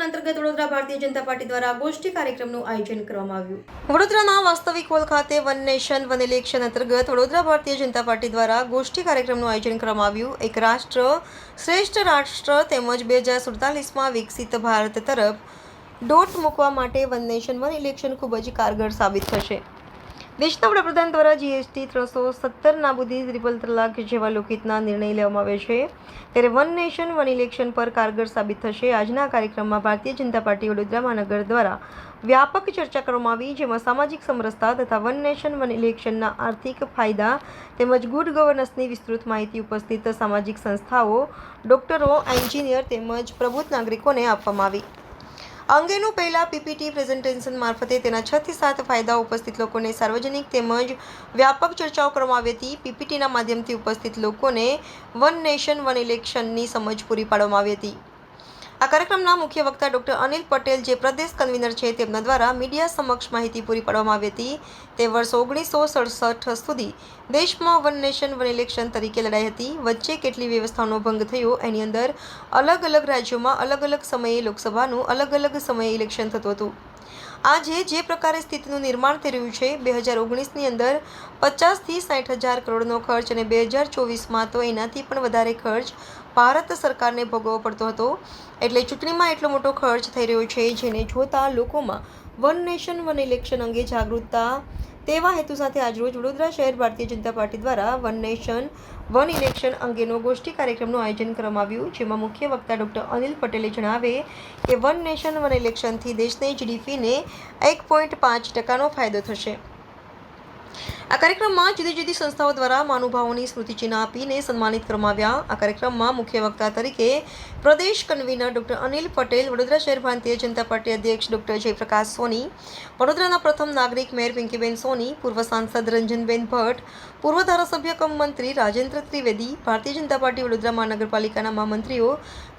અભિયાન અંતર્ગત વડોદરા ભારતીય જનતા પાર્ટી દ્વારા ગોષ્ઠી કાર્યક્રમનું આયોજન કરવામાં આવ્યું. વડોદરાના વાસ્તવિક હોલ ખાતે વન નેશન વન ઇલેક્શન અંતર્ગત વડોદરા ભારતીય જનતા પાર્ટી દ્વારા ગોષ્ઠી કાર્યક્રમનું આયોજન કરવામાં આવ્યું. એક રાષ્ટ્ર શ્રેષ્ઠ રાષ્ટ્ર તેમજ 2047માં વિકસિત ભારત તરફ દોટ મૂકવા માટે વન નેશન વન ઇલેક્શન ખૂબ જ કારગર સાબિત થશે. દેશના વડાપ્રધાન દ્વારા જીએસટી 370 નાબૂદી, ત્રિપલ તલાક જેવા લોકહિતના નિર્ણય લેવામાં આવે છે, ત્યારે વન નેશન વન ઇલેક્શન પર કારગર સાબિત થશે. આજના કાર્યક્રમમાં ભારતીય જનતા પાર્ટી વડોદરા મહાનગર દ્વારા વ્યાપક ચર્ચા કરવામાં આવી, જેમાં સામાજિક સમરસતા તથા વન નેશન વન ઇલેક્શનના આર્થિક ફાયદા તેમજ ગુડ ગવર્નન્સની વિસ્તૃત માહિતી ઉપસ્થિત સામાજિક સંસ્થાઓ, ડોક્ટરો, એન્જિનિયર તેમજ પ્રબુદ્ધ નાગરિકોને આપવામાં આવી. અંગેનું પહેલા પીપીટી પ્રેઝન્ટેશન મારફતે તેના 6 થી 7 ફાયદાઓ ઉપસ્થિત લોકોને સાર્વજનિક તેમજ વ્યાપક ચર્ચાઓ કરવામાં આવી હતી. પીપીટીના માધ્યમથી ઉપસ્થિત લોકોને વન નેશન વન ઇલેક્શનની સમજ પૂરી પાડવામાં આવી હતી. આ કાર્યક્રમના મુખ્ય વક્તા ડોક્ટર અનિલ પટેલ, જે પ્રદેશ કન્વીનર છે, તેમના દ્વારા મીડિયા સમક્ષ માહિતી પૂરી પાડવામાં આવી હતી. તે વર્ષ 1967 સુધી દેશમાં વન નેશન વન ઇલેક્શન તરીકે લડાઈ હતી. વચ્ચે કેટલી વ્યવસ્થાઓનો ભંગ થયો, એની અંદર અલગ અલગ રાજ્યોમાં અલગ અલગ સમયે લોકસભાનું અલગ અલગ સમયે ઇલેક્શન થતું હતું. આજે જે પ્રકારે સ્થિતિનું નિર્માણ થઈ રહ્યું છે, 2019ની અંદર 50 થી 60 હજાર કરોડનો ખર્ચ અને 2024માં તો એનાથી પણ વધારે ખર્ચ ભારત સરકારને ભોગવવો પડતો હતો. એટલે ચૂંટણીમાં એટલો મોટો ખર્ચ થઈ રહ્યો છે, જેને જોતા લોકોમાં વન નેશન વન ઇલેક્શન અંગે જાગૃતતા, તેવા હેતુ સાથે આજરોજ વડોદરા શહેર ભારતીય જનતા પાર્ટી દ્વારા વન નેશન વન ઇલેક્શન અંગેનો ગોષ્ઠી કાર્યક્રમનું આયોજન કરવામાં આવ્યું, જેમાં મુખ્ય વક્તા ડોક્ટર અનિલ પટેલે જણાવે કે વન નેશન વન ઇલેક્શનથી દેશની જીડીપીને 1.5% ફાયદો થશે. આ કાર્યક્રમમાં જુદી જુદી સંસ્થાઓ દ્વારા મહાનુભાવોની સ્મૃતિચિહ્ન આપીને સન્માનિત કરવામાં આવ્યા. આ કાર્યક્રમમાં મુખ્ય વક્તા તરીકે પ્રદેશ કન્વીનર ડોક્ટર અનિલ પટેલ, વડોદરા શહેર ભારતીય જનતા પાર્ટી અધ્યક્ષ ડોક્ટર જયપ્રકાશ સોની, વડોદરાના પ્રથમ નાગરિક મેયર પિંકીબેન સોની, પૂર્વ સાંસદ રંજનબેન ભટ્ટ, પૂર્વ ધારાસભ્ય કમ મંત્રી રાજેન્દ્ર ત્રિવેદી, ભારતીય જનતા પાર્ટી વડોદરા મહાનગરપાલિકાના મહામંત્રીઓ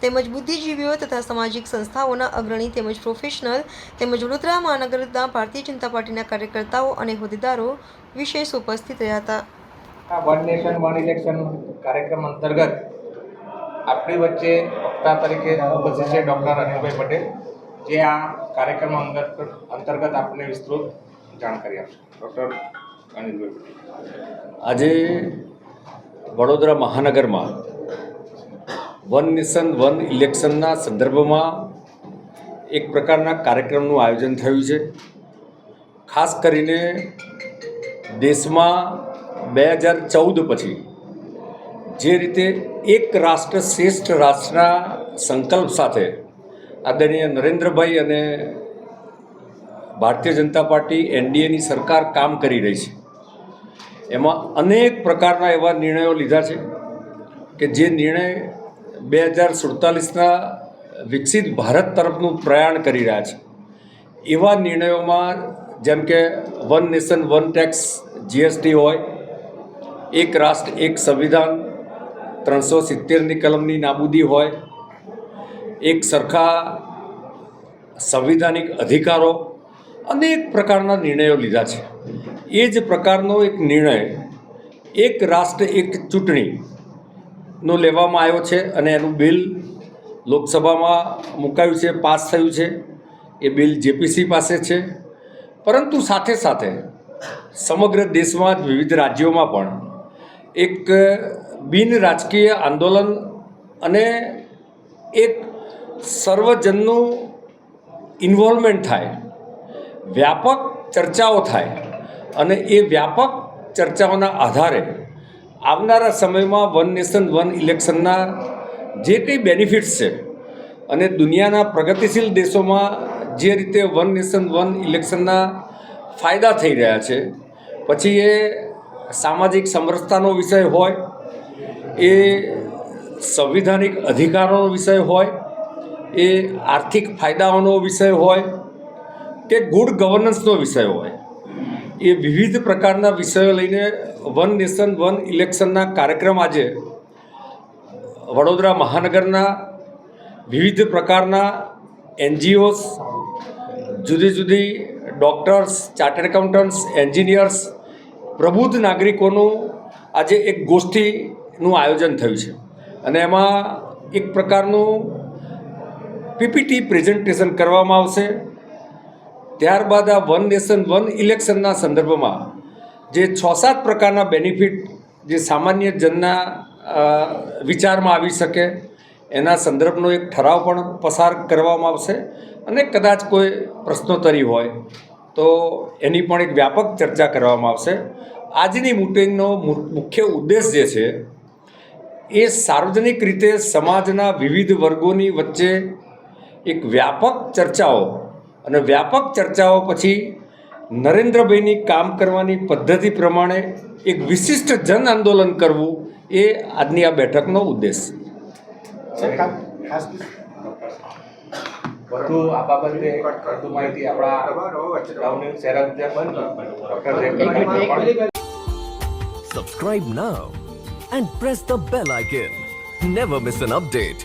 તેમજ બુદ્ધિજીવીઓ તથા સામાજિક સંસ્થાઓના અગ્રણી તેમજ પ્રોફેશનલ તેમજ વડોદરા મહાનગરના ભારતીય જનતા પાર્ટીના કાર્યકર્તાઓ અને હોદ્દેદારો વિશેષ ઉપસ્થિત રહ્યા હતા. વન નેશન વન ઇલેક્શન કાર્યક્રમ અંતર્ગત આપણી વચ્ચે વક્તા તરીકે ઉપસ્થિત છે ડૉક્ટર અનિલભાઈ પટેલ, જે આ કાર્યક્રમ અંતર્ગત આપને વિસ્તૃત જાણકારી આપશે. ડૉક્ટર અનિલભાઈ પટેલ. આજે વડોદરા મહાનગરમાં વન નેશન વન ઇલેક્શનના સંદર્ભમાં એક પ્રકારના કાર્યક્રમનું આયોજન થયું છે. ખાસ કરીને દેશમાં 2014 પછી જે રીતે એક રાષ્ટ્ર શ્રેષ્ઠ રાષ્ટ્રના સંકલ્પ સાથે આદરણીય નરેન્દ્રભાઈ અને ભારતીય જનતા પાર્ટી એનડીએની સરકાર કામ કરી રહી છે, એમાં અનેક પ્રકારના એવા નિર્ણયો લીધા છે કે જે નિર્ણય 2047ના વિકસિત ભારત તરફનું પ્રયાણ કરી રહ્યા છે. એવા નિર્ણયોમાં જેમ કે one nation one tax GST હોય, એક રાષ્ટ્ર એક સંવિધાન 370ની કલમની નાબૂદી હોય, એક સરખા સંવિધાનિક અધિકારો, અનેક પ્રકારના નિર્ણયો લીધા છે. એ જ પ્રકારનો એક નિર્ણય એક રાષ્ટ્ર એક ચૂંટણીનો લેવામાં આવ્યો છે અને એનું બિલ લોકસભામાં મુકાયું છે, પાસ થયું છે. એ બિલ જેપીસી પાસે છે. પરંતુ સાથે સાથે સમગ્ર દેશમાં વિવિધ રાજ્યોમાં પણ એક બિન રાજકીય આંદોલન અને એક સર્વજનનું ઇન્વોલ્વમેન્ટ થાય, વ્યાપક ચર્ચાઓ થાય અને એ વ્યાપક ચર્ચાઓના આધારે આવનારા સમયમાં વન નેશન વન ઇલેક્શનના જે કંઈ બેનિફિટ્સ છે અને દુનિયાના પ્રગતિશીલ દેશોમાં જે રીતે વન નેશન વન ઇલેક્શનના ફાયદા થઈ રહ્યા છે, પછી એ સામાજિક સમરસતાનો વિષય હોય, એ સંવિધાનિક અધિકારોનો વિષય હોય, એ આર્થિક ફાયદાઓનો વિષય હોય કે ગુડ ગવર્નન્સનો વિષય હોય, એ વિવિધ પ્રકારના વિષયો લઈને વન નેશન વન ઇલેક્શનના કાર્યક્રમ આજે વડોદરા મહાનગરના વિવિધ પ્રકારના એનજીઓસ, જુદી જુદી ડૉક્ટર્સ, ચાર્ટર્ડ એકાઉન્ટન્ટ્સ, એન્જિનિયર્સ, પ્રબુદ્ધ નાગરિકોનું આજે એક ગોષ્ઠીનું આયોજન થયું છે અને એમાં એક પ્રકારનું પીપીટી પ્રેઝન્ટેશન કરવામાં આવશે. ત્યારબાદ આ વન નેશન વન ઇલેક્શનના સંદર્ભમાં જે 6-7 પ્રકારના બેનિફિટ જે સામાન્ય જનના વિચારમાં આવી શકે એના સંદર્ભનો એક ઠરાવ પણ પસાર કરવામાં આવશે અને કદાચ કોઈ પ્રશ્નોત્તરી હોય તો એની પણ એક વ્યાપક ચર્ચા કરવામાં આવશે. આજની મિટિંગનો મુખ્ય ઉદ્દેશ જે છે એ સાર્વજનિક રીતે સમાજના વિવિધ વર્ગોની વચ્ચે એક વ્યાપક ચર્ચાઓ અને વ્યાપક ચર્ચાઓ પછી નરેન્દ્રભાઈની કામ કરવાની પદ્ધતિ પ્રમાણે એક વિશિષ્ટ જન આંદોલન કરવું એ આજની આ બેઠકનો ઉદ્દેશ છે. વધુ આ બાબતે વધુ માહિતી આપણા ગામની શહેરા doctor Jayanti. Subscribe now and press the bell icon. Never miss an update.